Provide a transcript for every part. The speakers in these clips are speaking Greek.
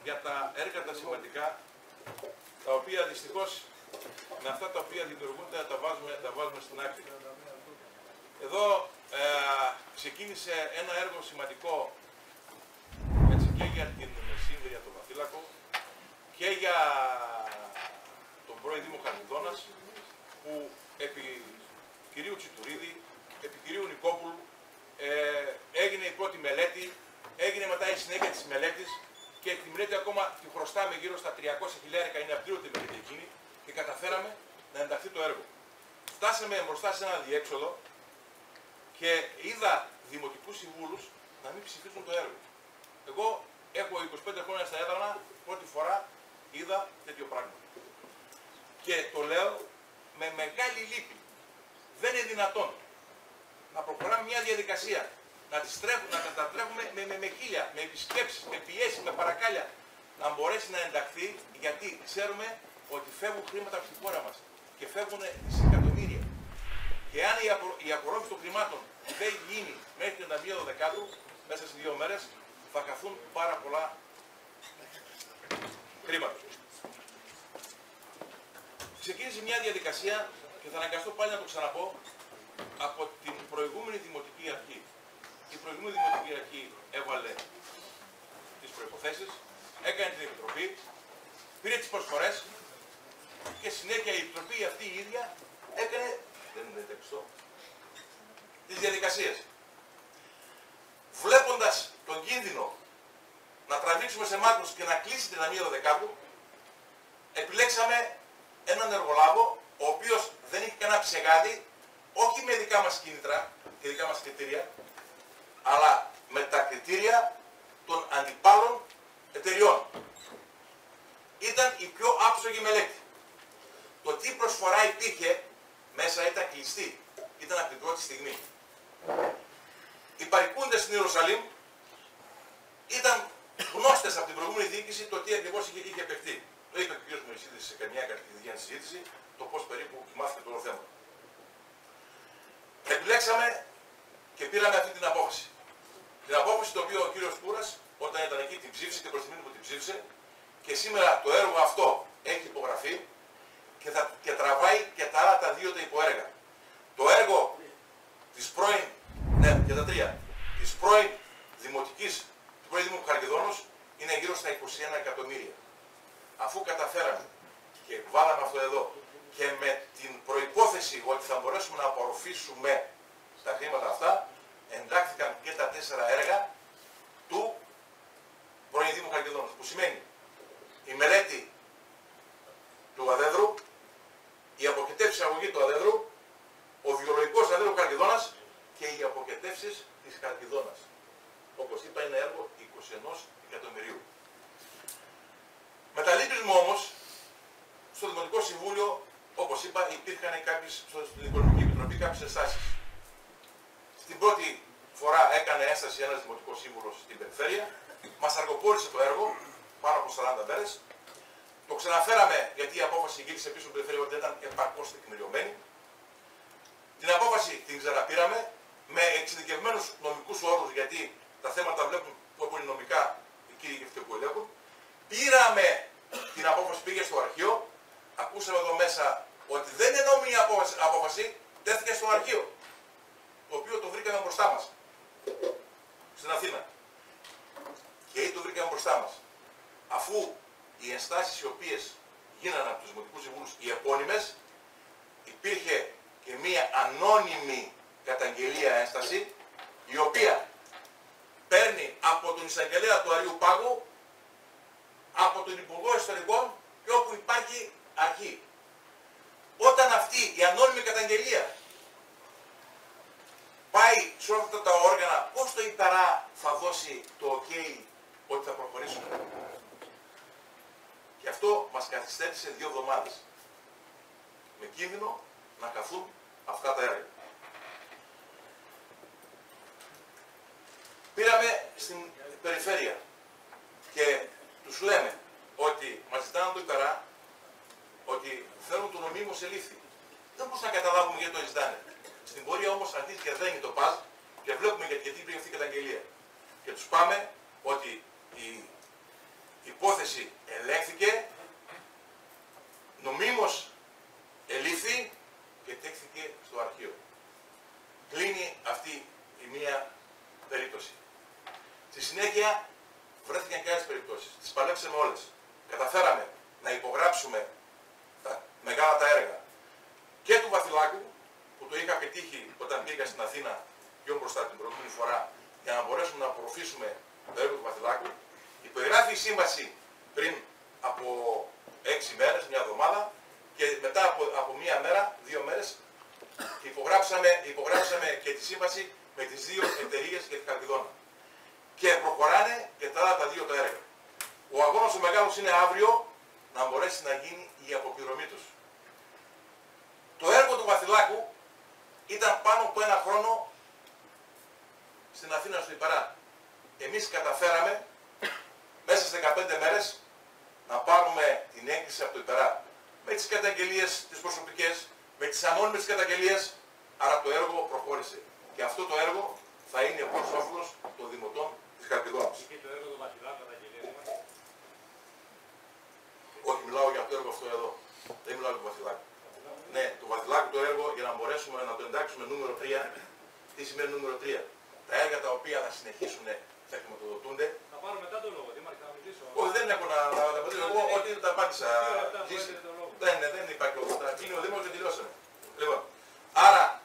για τα έργα τα σημαντικά, τα οποία δυστυχώς με αυτά τα οποία δημιουργούνται τα βάζουμε στην άκρη. Εδώ ξεκίνησε ένα έργο σημαντικό έτσι, και για την Μεσίνδρια, για τον Βαθύλακο και για τον πρώην Δήμο Χαλκιδόνας, που επί κυρίου Τσιτουρίδη, επί κυρίου Νικόπουλου έγινε η πρώτη μελέτη, έγινε μετά η συνέχεια της μελέτης και τη μελέτη ακόμα τη χρωστάμε γύρω στα 300.000, είναι απλήρωτη μελέτη εκείνη και καταφέραμε να ενταχθεί το έργο. Φτάσαμε μπροστά σε ένα διέξοδο και είδα δημοτικούς συμβούλους να μην ψηφίσουν το έργο. Εγώ έχω 25 χρόνια στα έδρανα, πρώτη φορά είδα τέτοιο πράγμα. Και το λέω με μεγάλη λύπη. Δεν είναι δυνατόν να προχωράμε μια διαδικασία, να τα τρέχουμε με χίλια, με επισκέψεις, με πιέσεις, με παρακάλια, να μπορέσει να ενταχθεί, γιατί ξέρουμε ότι φεύγουν χρήματα από τη χώρα μας και φεύγουν δισεκατομμύρια. Και αν η απορρόφηση των χρημάτων δεν γίνει μέχρι την 31 Δεκάτου, μέσα σε 2 μέρες, θα χαθούν πάρα πολλά χρήματα. Ξεκίνησε μια διαδικασία και θα αναγκαστώ πάλι να το ξαναπώ από την προηγούμενη Δημοτική Αρχή. Η προηγούμενη Δημοτική Αρχή έβαλε τις προϋποθέσεις, έκανε την Επιτροπή, πήρε τις προσφορές και συνέχεια η Επιτροπή αυτή η ίδια έκανε, δεν είναι τεξτό, τις διαδικασίες. Βλέποντας τον κίνδυνο να τραβήξουμε σε μάκρους και να κλείσει την 1 Δεκάτου, επιλέξαμε έναν εργολάβο, ο οποίος δεν είχε κανένα ψεγάδι, όχι με δικά μας κίνητρα και δικά μας κριτήρια, αλλά με τα κριτήρια των αντιπάλων εταιριών. Ήταν η πιο άψογη μελέτη. Το τι προσφορά υπήρχε μέσα ήταν κλειστή. Ήταν από την πρώτη στιγμή. Οι παρικούντες στην Ιερουσαλήμ ήταν γνώστες από την προηγούμενη διοίκηση το τι ακριβώς είχε παιχτεί. Το είπε ο κ. Μωυσίδης σε καμιά κατηδίαν συζήτηση, το πώς περίπου κοιμάθηκε το όλο θέμα. Επιλέξαμε και πήραμε αυτή την απόφαση. Την απόφαση το οποίο ο κ. Κούρας, όταν ήταν εκεί, την ψήφισε και προς τιμή που την ψήφισε, και σήμερα το έργο αυτό έχει υπογραφεί και τραβάει και τα άλλα τα 2 τα υποέργα. Το έργο της πρώην, ναι, και τα 3, της πρώην Δημοτικής, του πρώην Δήμου Χαλκιδόνος είναι γύρω στα 21 εκατομμύρια. Αφού καταφέραμε και βάλαμε αυτό εδώ και με την προϋπόθεση ότι θα μπορέσουμε να απορροφήσουμε τα χρήματα αυτά, εντάχθηκαν και τα 4 έργα του πρώην Δήμου Χαλκιδόνος. Που σημαίνει η μελέτη του Αδέδρου, η αποκετεύση αγωγή του Αδέδρου, ο βιολογικός Αδέδρου Χαλκιδόνας και οι αποκετεύσεις της Χαλκιδόνας. Όπως είπα, είναι έργο 21 εκατομμυρίου. Με τα λύπης μου όμως, στο Δημοτικό Συμβούλιο, όπως είπα, υπήρχαν στην Οικονομική Επιτροπή κάποιες ενστάσεις. Στην πρώτη φορά έκανε ένσταση ένας Δημοτικός Σύμβουλος στην Περιφέρεια, μας αργοπόρησε το έργο, πάνω από 40 μέρες. Το ξαναφέραμε γιατί η απόφαση γύρισε πίσω στην Περιφέρεια ότι δεν ήταν επαρκώς τεκμηριωμένη. Την απόφαση την ξαναπήραμε με εξειδικευμένους νομικούς όρους, γιατί τα θέματα βλέπουν όπου είναι νομικά οι κύριοι και αυτοί που ελέγχουν. Πήραμε την απόφαση, πήγε στο αρχείο, ακούσαμε εδώ μέσα ότι δεν είναι νόμιμη απόφαση, τέθηκε στο αρχείο, το οποίο το βρήκαμε μπροστά μας, στην Αθήνα. Και το βρήκαμε μπροστά μας. Αφού οι ενστάσεις οι οποίες γίνανε από τους Δημοτικούς Συμβούλους, οι επώνυμες, υπήρχε και μία ανώνυμη καταγγελία ένσταση, η οποία παίρνει από τον εισαγγελέα του Αριού Πάγου, από τον Υπουργό Εσωτερικών και όπου υπάρχει αρχή. Όταν αυτή η ανώνυμη καταγγελία πάει σε όλα αυτά τα όργανα, πώς το υπερά θα δώσει το OK ότι θα προχωρήσουμε. Και αυτό μας καθυστέρησε 2 εβδομάδες. Με κίνδυνο να καθούν αυτά τα έργα. Πήραμε στην Περιφέρεια και τους λέμε ότι μας ζητάνε το υπερά, ότι θέλουν το νομίμως ελήφθη. Δεν μπορούσαν να καταλάβουν γιατί το ζητάνε. Στην πορεία όμως αρχίζει και δένει το ΠΑΣ και βλέπουμε γιατί υπήρχε αυτή η καταγγελία. Και τους πάμε ότι η υπόθεση ελέγχθηκε, νομίμως ελήφθη και τέχθηκε στο αρχείο. Κλείνει αυτή η μία περίπτωση. Στη συνέχεια βρέθηκαν και άλλες περιπτώσεις. Τις παλέψαμε όλες. Καταφέραμε να υπογράψουμε τα μεγάλα τα έργα και του Βαθυλάκου, που το είχα πετύχει όταν πήγα στην Αθήνα πιο μπροστά την προηγούμενη φορά, για να μπορέσουμε να απορροφήσουμε το έργο του Βαθυλάκου. Υπογράφει η σύμβαση πριν από 6 μέρες, μια εβδομάδα, και μετά από μία μέρα, 2 μέρες, και υπογράψαμε και τη σύμβαση με τις 2 εταιρείες για την Χαλκιδόνα. Και προχωράνε και τα άλλα τα 2 τα έργα. Ο αγώνας ο μεγάλος είναι αύριο να μπορέσει να γίνει η αποπληρωμή τους. Το έργο του Βαθυλάκου ήταν πάνω από 1 χρόνο στην Αθήνα στο Ιππαρά. Εμείς καταφέραμε μέσα σε 15 μέρες να πάρουμε την έγκριση από το Ιππαρά. Με τις καταγγελίες τις προσωπικές, με τις ανώνυμες καταγγελίες, άρα το έργο προχώρησε. Και αυτό το έργο θα είναι προς όφελος των δημοτών της Χαλκιδόνας. Και το έργο του Βαθυλάκου καταγγελίες. Όχι, μιλάω για το έργο αυτό εδώ. Δεν μιλάω για το Βαθυλάκου. Ναι, το Βαθυλάκου το έργο, για να μπορέσουμε να το εντάξουμε νούμερο 3. Τι σημαίνει νούμερο 3? Τα έργα τα οποία θα συνεχίσουν, θα χρηματοδοτούνται. Θα πάρω μετά το λόγο, Δήμαρχε, θα μιλήσω. Όχι, δεν έχω να απαντήσω. Εγώ ότι τα απάντησα. Δεν υπάρχει λόγο. Θα κλείνει ο Δήμος και τελειώσαμε. Λοιπόν, άρα,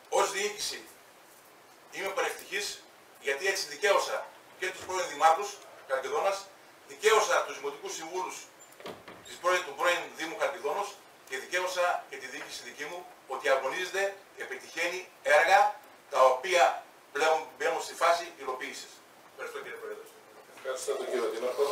ως διοίκηση είμαι παρευτυχής, γιατί έτσι δικαίωσα και τους πρώην δημάρχους Χαλκιδόνας, δικαίωσα τους δημοτικούς συμβούλους του πρώην Δήμου Χαλκιδόνος και δικαίωσα και τη διοίκηση δική μου ότι αγωνίζεται και πετυχαίνει έργα τα οποία πλέον μπαίνουν στη φάση υλοποίησης. Ευχαριστώ κύριε Πρόεδρε. Ευχαριστώ τον κύριο Δήμαρχο.